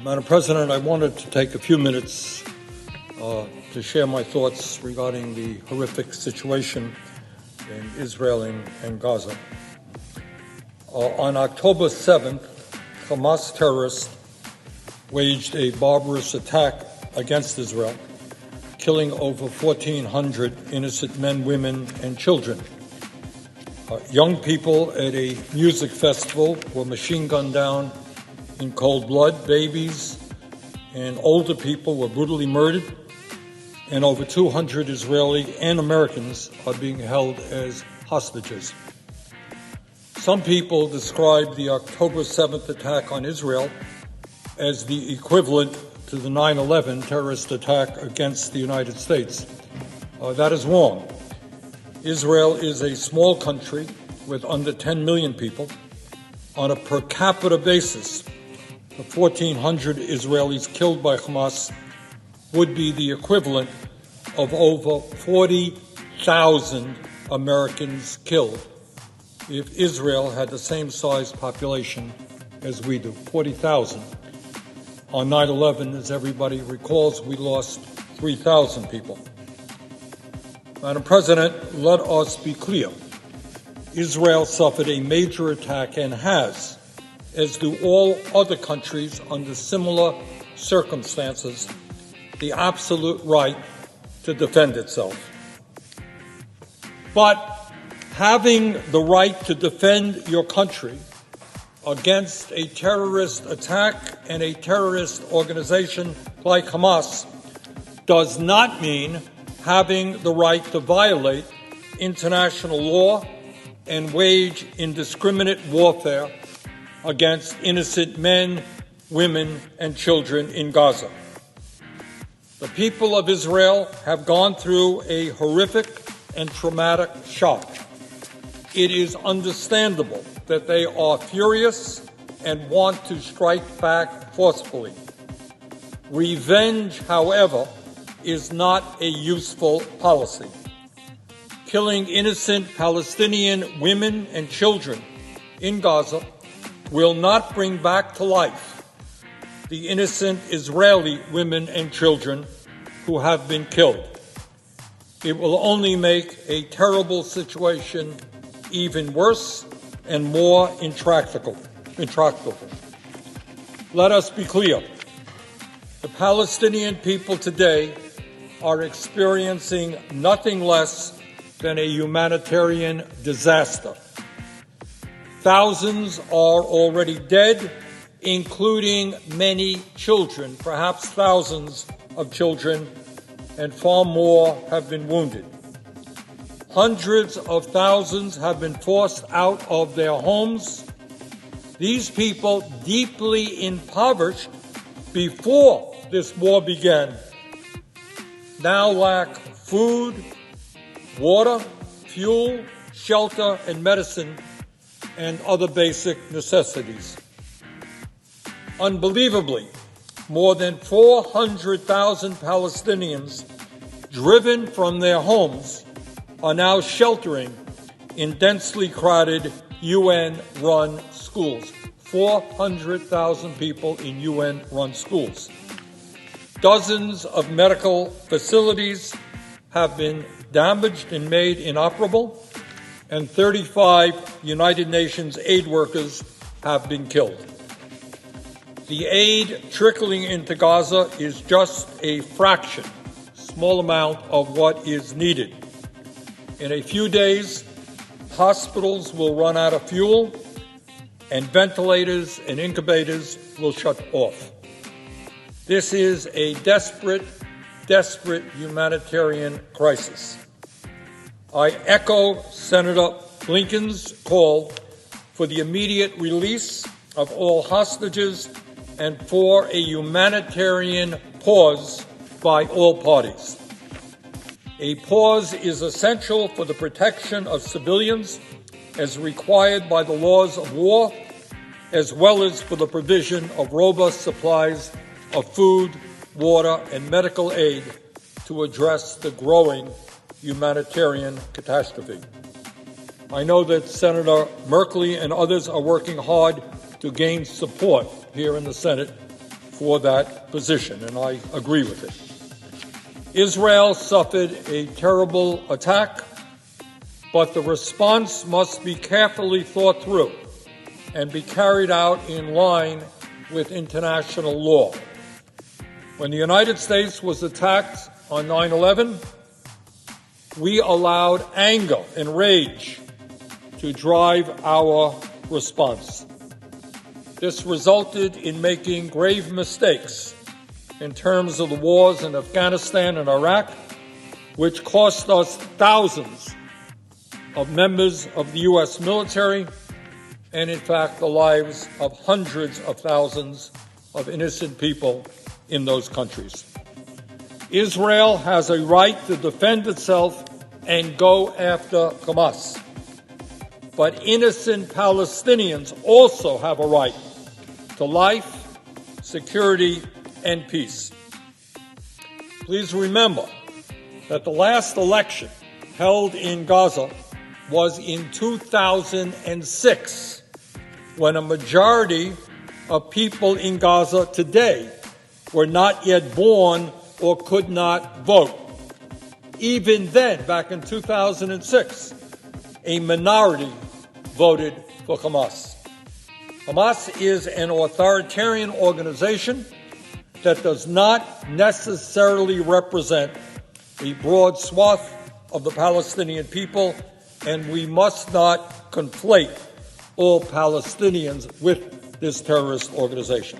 Madam President, I wanted to take a few minutes to share my thoughts regarding the horrific situation in Israel and Gaza. On October 7th, Hamas terrorists waged a barbarous attack against Israel, killing over 1,400 innocent men, women, and children. Young people at a music festival were machine gunned down in cold blood. Babies and older people were brutally murdered, and over 200 Israeli and Americans are being held as hostages. Some people describe the October 7th attack on Israel as the equivalent to the 9/11 terrorist attack against the United States. That is wrong. Israel is a small country with under 10 million people. On a per capita basis, the 1,400 Israelis killed by Hamas would be the equivalent of over 40,000 Americans killed if Israel had the same size population as we do, 40,000. On 9/11, as everybody recalls, we lost 3,000 people. Madam President, let us be clear. Israel suffered a major attack and has, as do all other countries under similar circumstances, the absolute right to defend itself. But having the right to defend your country against a terrorist attack and a terrorist organization like Hamas does not mean having the right to violate international law and wage indiscriminate warfare against innocent men, women, and children in Gaza. The people of Israel have gone through a horrific and traumatic shock. It is understandable that they are furious and want to strike back forcefully. Revenge, however, is not a useful policy. Killing innocent Palestinian women and children in Gaza will not bring back to life the innocent Israeli women and children who have been killed. It will only make a terrible situation even worse and more intractable. Let us be clear. The Palestinian people today are experiencing nothing less than a humanitarian disaster. Thousands are already dead, including many children, perhaps thousands of children, and far more have been wounded. Hundreds of thousands have been forced out of their homes. These people, deeply impoverished before this war began, now lack food, water, fuel, shelter, and medicine, and other basic necessities. Unbelievably, more than 400,000 Palestinians driven from their homes are now sheltering in densely crowded UN-run schools. 400,000 people in UN-run schools. Dozens of medical facilities have been damaged and made inoperable, and 35 United Nations aid workers have been killed. The aid trickling into Gaza is just a fraction, small amount of what is needed. In a few days, hospitals will run out of fuel, and ventilators and incubators will shut off. This is a desperate humanitarian crisis. I echo Senator Blinken's call for the immediate release of all hostages and for a humanitarian pause by all parties. A pause is essential for the protection of civilians as required by the laws of war, as well as for the provision of robust supplies of food, water, and medical aid to address the growing humanitarian catastrophe. I know that Senator Merkley and others are working hard to gain support here in the Senate for that position, and I agree with it. Israel suffered a terrible attack, but the response must be carefully thought through and be carried out in line with international law. When the United States was attacked on 9/11, we allowed anger and rage to drive our response. This resulted in making grave mistakes in terms of the wars in Afghanistan and Iraq, which cost us thousands of members of the U.S. military and, in fact, the lives of hundreds of thousands of innocent people in those countries. Israel has a right to defend itself and go after Hamas. But innocent Palestinians also have a right to life, security, and peace. Please remember that the last election held in Gaza was in 2006, when a majority of people in Gaza today were not yet born or could not vote. Even then, back in 2006, a minority voted for Hamas. Hamas is an authoritarian organization that does not necessarily represent a broad swath of the Palestinian people, and we must not conflate all Palestinians with this terrorist organization.